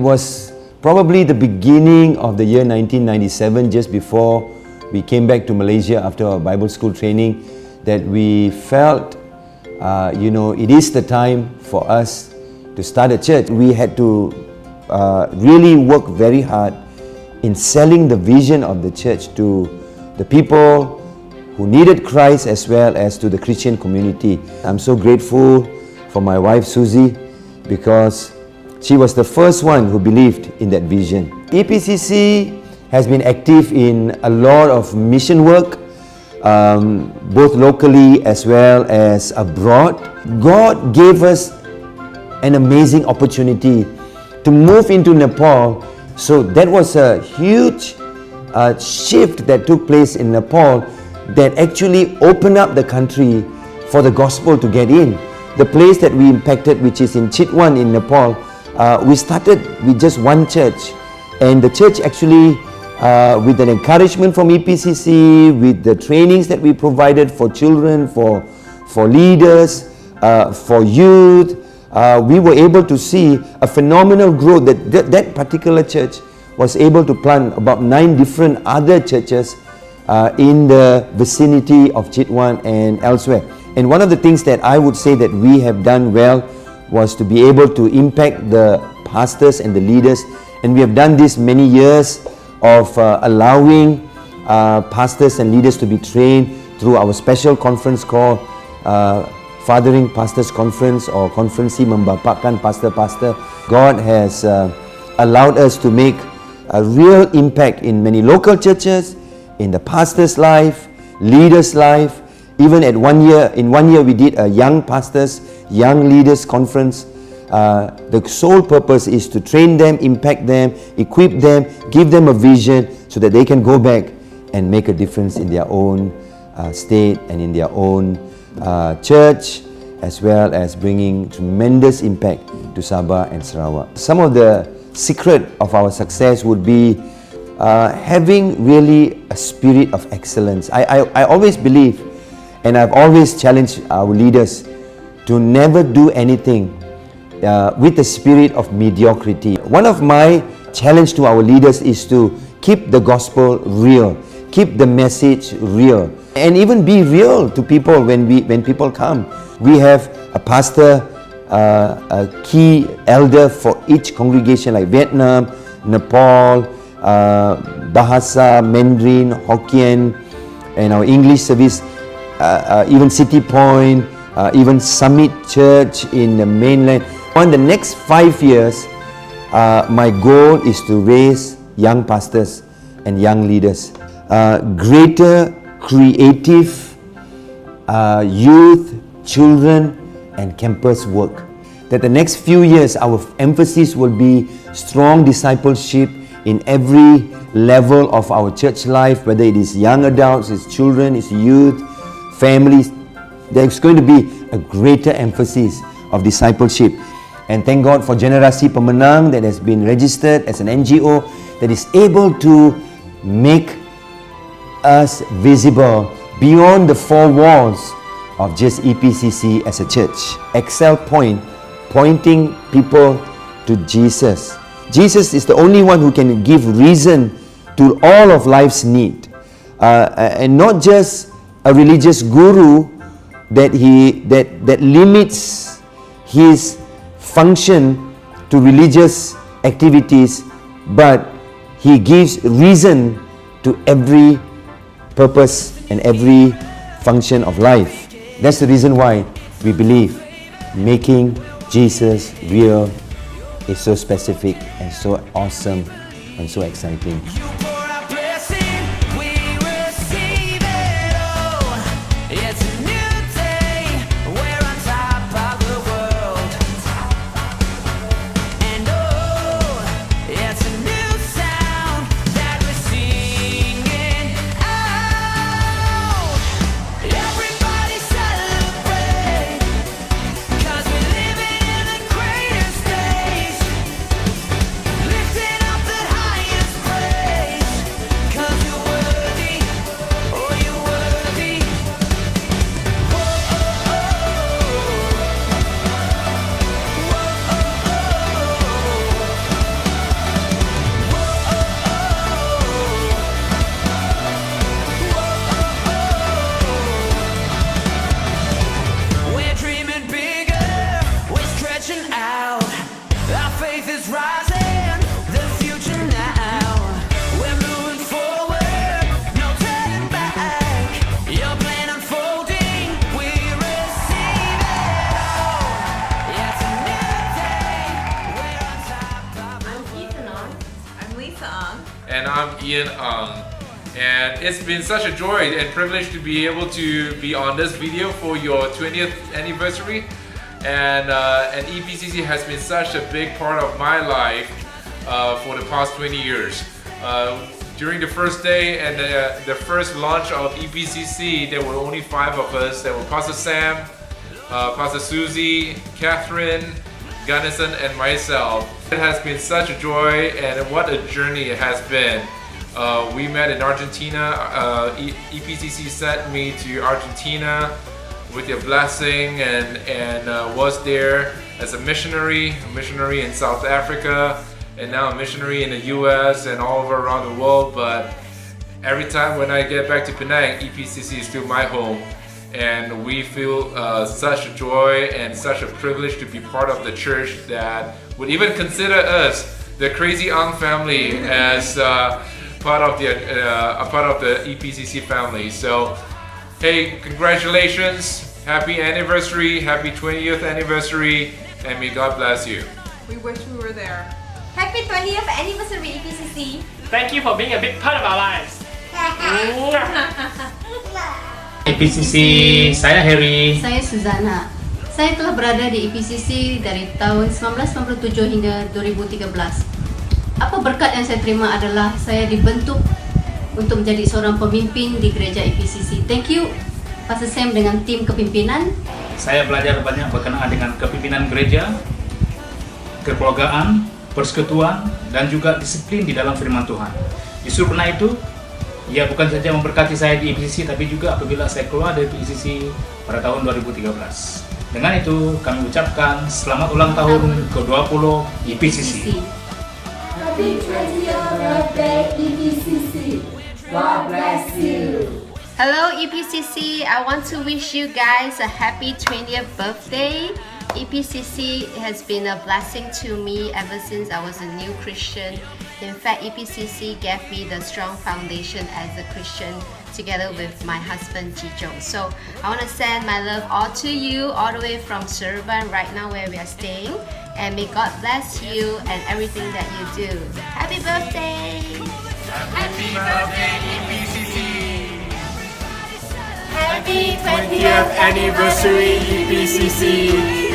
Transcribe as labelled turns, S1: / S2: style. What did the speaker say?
S1: It was probably the beginning of the year 1997, just before we came back to Malaysia after our Bible school training, that we felt, it is the time for us to start a church. We had to really work very hard in selling the vision of the church to the people who needed Christ as well as to the Christian community. I'm so grateful for my wife Susie, because she was the first one who believed in that vision. EPCC has been active in a lot of mission work, both locally as well as abroad. God gave us an amazing opportunity to move into Nepal. So that was a huge shift that took place in Nepal that actually opened up the country for the gospel to get in. The place that we impacted, which is in Chitwan in Nepal, we started with just one church, and the church actually, with an encouragement from EPCC, with the trainings that we provided for children, for leaders, for youth, we were able to see a phenomenal growth. That particular church was able to plant about 9 different other churches in the vicinity of Chitwan and elsewhere. And one of the things that I would say that we have done well was to be able to impact the pastors and the leaders, and we have done this many years of allowing pastors and leaders to be trained through our special conference called Fathering Pastors Conference, or Konferensi Membapakkan Pastor-Pastor. God has allowed us to make a real impact in many local churches, in the pastor's life, leaders' life. Even in 1 year we did a young pastors, young leaders conference. The sole purpose is to train them, impact them, equip them, give them a vision so that they can go back and make a difference in their own state and in their own church, as well as bringing tremendous impact to Sabah and Sarawak. Some of the secret of our success would be having really a spirit of excellence. I always believe, and I've always challenged our leaders to never do anything with the spirit of mediocrity. One of my challenge to our leaders is to keep the gospel real, keep the message real, and even be real to people when people come. We have a pastor, a key elder for each congregation, like Vietnam, Nepal, Bahasa, Mandarin, Hokkien, and our English service, even City Point, even Summit Church in the mainland. On the next 5 years, my goal is to raise young pastors and young leaders, greater creative youth, children, and campus work. That the next few years, our emphasis will be strong discipleship in every level of our church life, whether it is young adults, it's children, it's youth, families. There's going to be a greater emphasis of discipleship. And thank God for Generasi Pemenang that has been registered as an NGO that is able to make us visible beyond the 4 walls of just EPCC as a church. Excel Point, pointing people to Jesus. Jesus is the only one who can give reason to all of life's need, and not just a religious guru that limits his function to religious activities, but he gives reason to every purpose and every function of life. That's the reason why we believe making Jesus real is so specific and so awesome and so exciting.
S2: Ian and it's been such a joy and privilege to be able to be on this video for your 20th anniversary. And EPCC has been such a big part of my life for the past 20 years. During the first day and the first launch of EPCC, there were only 5 of us. There were Pastor Sam, Pastor Susie, Catherine, Gunnison, and myself. It has been such a joy, and what a journey it has been. We met in Argentina. EPCC sent me to Argentina with your blessing and was there as a missionary in South Africa, and now a missionary in the US and all over around the world. But every time when I get back to Penang, EPCC is still my home, and we feel such a joy and such a privilege to be part of the church that would even consider us, the Crazy Ang family, as part of the EPCC family. So, hey, congratulations, happy anniversary, happy 20th anniversary, and may God bless you.
S3: We wish we were there.
S4: Happy 20th anniversary EPCC.
S5: Thank you for being a big part of our lives.
S6: EPCC, saya Harry.
S7: Saya Suzana. Saya telah berada di EPCC dari tahun 1997 hingga 2013. Apa berkat yang saya terima adalah saya dibentuk untuk menjadi seorang pemimpin di gereja EPCC. Thank you, Pastor Sam dengan tim kepimpinan.
S6: Saya belajar banyak berkenaan dengan kepimpinan gereja, kekeluargaan, persekutuan, dan juga disiplin di dalam firman Tuhan. Justru karena itu, ia bukan saja memberkati saya di EPCC, tapi juga apabila saya keluar dari EPCC pada tahun 2013. Dengan itu, kami ucapkan selamat ulang tahun ke-20 EPCC.
S8: Happy 20th birthday EPCC. God bless you.
S4: Hello EPCC, I want to wish you guys a happy 20th birthday. EPCC has been a blessing to me ever since I was a new Christian. In fact, EPCC gave me the strong foundation as a Christian together with my husband Jijo. So I want to send my love all to you, all the way from Serban right now where we are staying. And may God bless you and everything that you do. Happy birthday!
S2: Happy birthday EPCC!
S8: Happy 20th anniversary EPCC.